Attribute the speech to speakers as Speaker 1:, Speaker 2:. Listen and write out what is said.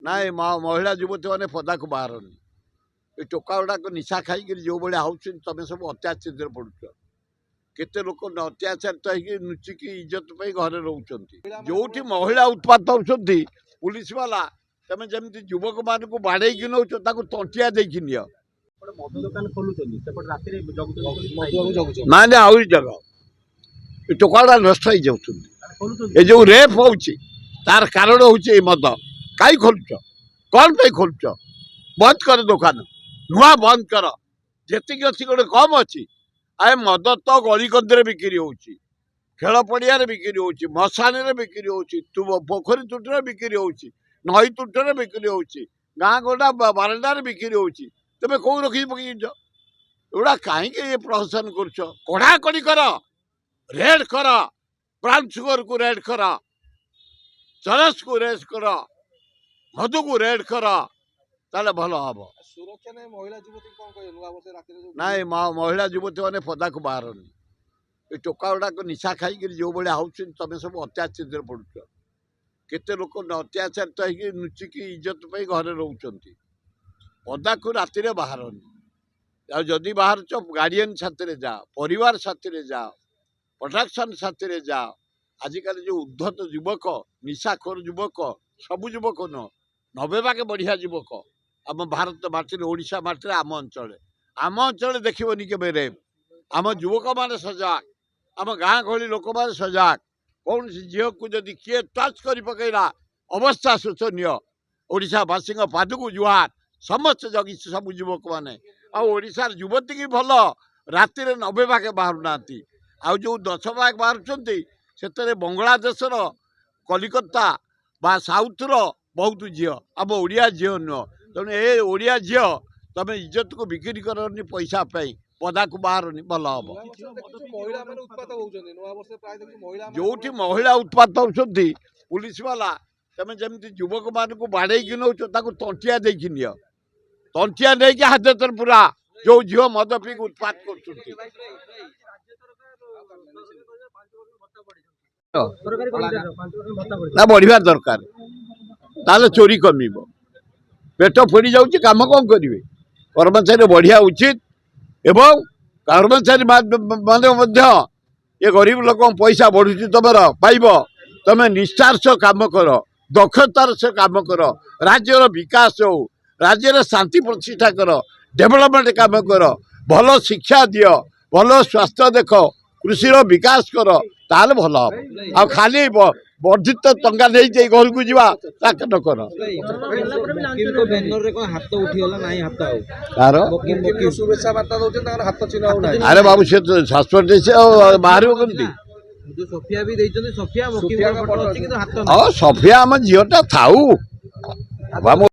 Speaker 1: ନାଇଁ ମହିଳା ଯୁବତୀ ମାନେ ପଦାକୁ ବାହାରନି। ଏ ଟୋକା ଗୁଡ଼ାକ ନିଶା ଖାଇକିରି ଯେଉଁ ଭଳିଆ ହେଉଛନ୍ତି ତମେ ସବୁ ଅତ୍ୟାଚାରିତରେ ପଡ଼ୁଛ। କେତେ ଲୋକ ଅତ୍ୟାଚାରିତ ହେଇକି ଲୁଚିକି ଇଜ୍ଜତ ପାଇଁ ଘରେ ରହୁଛନ୍ତି। ଯୋଉଠି ମହିଳା ଉତ୍ପାତ ହେଉଛନ୍ତି ପୁଲିସ ବାଲା ତମେ ଯେମିତି ଯୁବକମାନଙ୍କୁ ବାଡ଼େଇକି ନେଉଛ ତାକୁ ତଣ୍ଟିଆ ଦେଇକି ନିଅ। ନାଇଁ ଆହୁରି ଜାଗା ଏ ଟୋକା ଗୁଡ଼ା ନଷ୍ଟ ହେଇଯାଉଛନ୍ତି। ଏ ଯେଉଁ ରେପ୍ ହେଉଛି ତାର କାରଣ ହେଉଛି ଏଇ ମଦ। କାହିଁ ଖୋଲୁଛ? କ'ଣ ପାଇଁ ଖୋଲୁଛ? ବନ୍ଦ କର ଦୋକାନ, ନୂଆ ବନ୍ଦ କର। ଯେତିକି ଅଛି ଗୋଟେ କମ୍ ଅଛି। ଆଏ ମଦ ତ ଗଳିକନ୍ଦିରେ ବିକ୍ରି ହେଉଛି, ଖେଳ ପଡ଼ିଆରେ ବିକ୍ରି ହେଉଛି, ମଶାଣିରେ ବିକ୍ରି ହେଉଛି, ପୋଖରୀ ତୁଠରେ ବିକ୍ରି ହେଉଛି, ନଈ ତୁଠରେ ବିକ୍ରି ହେଉଛି, ଗାଁ ଗୋଟା ବାରଣ୍ଡାରେ ବିକ୍ରି ହେଉଛି। ତମେ କୋଉ ରଖି ପକେଇଛ? ଏଗୁଡ଼ା କାହିଁକି ଏ ପ୍ରହସନ କରୁଛ? କଡ଼ାକଡ଼ି କର, ରେଡ୍ କର, ବ୍ରାଉନ୍ ସୁଗରକୁ ରେଡ୍ କର, ଚରସକୁ ରେଡ୍ କର, ମଧୁକୁ ରେଡ୍ କର, ତାହେଲେ ଭଲ ହବ। ନାଇଁ ମହିଳା ଯୁବତୀ ମାନେ ପଦାକୁ ବାହାରନି। ଏ ଟୋକା ଗୁଡ଼ାକ ନିଶା ଖାଇକିରି ଯେଉଁ ଭଳିଆ ହେଉଛନ୍ତି ତମେ ସବୁ ଅତ୍ୟାଚାରିତରେ ପଡ଼ୁଛ। କେତେ ଲୋକ ଅତ୍ୟାଚାରିତ ହେଇକି ଲୁଚିକି ଇଜ୍ଜତ ପାଇଁ ଘରେ ରହୁଛନ୍ତି। ପଦାକୁ ରାତିରେ ବାହାରନି। ଆଉ ଯଦି ବାହାରୁଛ ଗାର୍ଡିଆନ ସାଥିରେ ଯାଅ, ପରିବାର ସାଥିରେ ଯାଅ, ପ୍ରୋଟେକ୍ସନ ସାଥିରେ ଯାଅ। ଆଜିକାଲି ଯେଉଁ ଉଦ୍ଧତ ଯୁବକ, ନିଶାଖୋର ଯୁବକ, ସବୁ ଯୁବକ ନୁହଁ, 90% ବଢ଼ିଆ ଯୁବକ ଆମ ଭାରତ ମାଟିରେ, ଓଡ଼ିଶା ମାଟିରେ, ଆମ ଅଞ୍ଚଳରେ ଦେଖିବନି କେବେ ରେପ୍। ଆମ ଯୁବକମାନେ ସଜାଗ, ଆମ ଗାଁ ଗହଳି ଲୋକମାନେ ସଜାଗ। କୌଣସି ଝିଅକୁ ଯଦି କିଏ ଟଚ୍ କରି ପକେଇଲା ଅବସ୍ଥା ଶୋଚନୀୟ। ଓଡ଼ିଶାବାସୀଙ୍କ ପାଦକୁ ଜୁହାର, ସମସ୍ତେ ଜଗିଛି ସବୁ ଯୁବକମାନେ। ଆଉ ଓଡ଼ିଶାର ଯୁବତୀ କି ଭଲ, ରାତିରେ 90% ବାହାରୁନାହାନ୍ତି। ଆଉ ଯେଉଁ 10% ବାହାରୁଛନ୍ତି ସେଥିରେ ବାଂଲାଦେଶର କଲିକତା ବା ସାଉଥର ବହୁତ ଝିଅ, ଆମ ଓଡ଼ିଆ ଝିଅ ନୁହଁ। ତେଣୁ ଏ ଓଡ଼ିଆ ଝିଅ ତମେ ଇଜ୍ଜତକୁ ବିକ୍ରି କରନି ପଇସା ପାଇଁ, ପଦାକୁ ବାହାରନି, ଭଲ ହବ। ଯୋଉଠି ମହିଳା ଉତ୍ପାତ ହେଉଛନ୍ତି ପୁଲିସ ବାଲା ତମେ ଯେମିତି ଯୁବକମାନଙ୍କୁ ବାଡ଼େଇକି ନେଉଛ ତାକୁ ତଣ୍ଟିଆ ଦେଇକି ନିଅ। ତଣ୍ଟିଆ ନେଇକି ହାତରେ ପୁରା ଯୋଉ ଝିଅ ମଦ ପିଇକି ଉତ୍ପାତ କରୁଛନ୍ତି। ନା ବଢିବା ଦରକାର, ତାହେଲେ ଚୋରି କମିବ। ପେଟ ଫୋଡ଼ି ଯାଉଛି, କାମ କ'ଣ କରିବେ? କର୍ମଚାରୀ ବଢ଼ିବା ଉଚିତ ଏବଂ କର୍ମଚାରୀ ମାନେ ମଧ୍ୟ ଏ ଗରିବ ଲୋକଙ୍କ ପଇସା ବଢ଼ୁଛି ତମର ପାଇବ। ତମେ ନିଷ୍ଠାର ସହ କାମ କର, ଦକ୍ଷତାର ସହ କାମ କର, ରାଜ୍ୟର ବିକାଶ ହଉ, ରାଜ୍ୟରେ ଶାନ୍ତି ପ୍ରତିଷ୍ଠା କର, ଡେଭଲପମେଣ୍ଟ କାମ କର, ଭଲ ଶିକ୍ଷା ଦିଅ, ଭଲ ସ୍ୱାସ୍ଥ୍ୟ ଦେଖ, କୃଷିର ବିକାଶ କର, ତାହେଲେ ଭଲ ହବ। ଆଉ ଖାଲି ବର୍ଦ୍ଧିତ ଟଙ୍କା ନେଇକି ଘରକୁ ଯିବା ତାকে ନ କର। ଆରେ ବାବୁ ସେ ସସ୍ପେଣ୍ଡ ବାହାରିବ କେମିତି? ସଫିଆ ଆମ ଝିଅଟା ଥାଉ।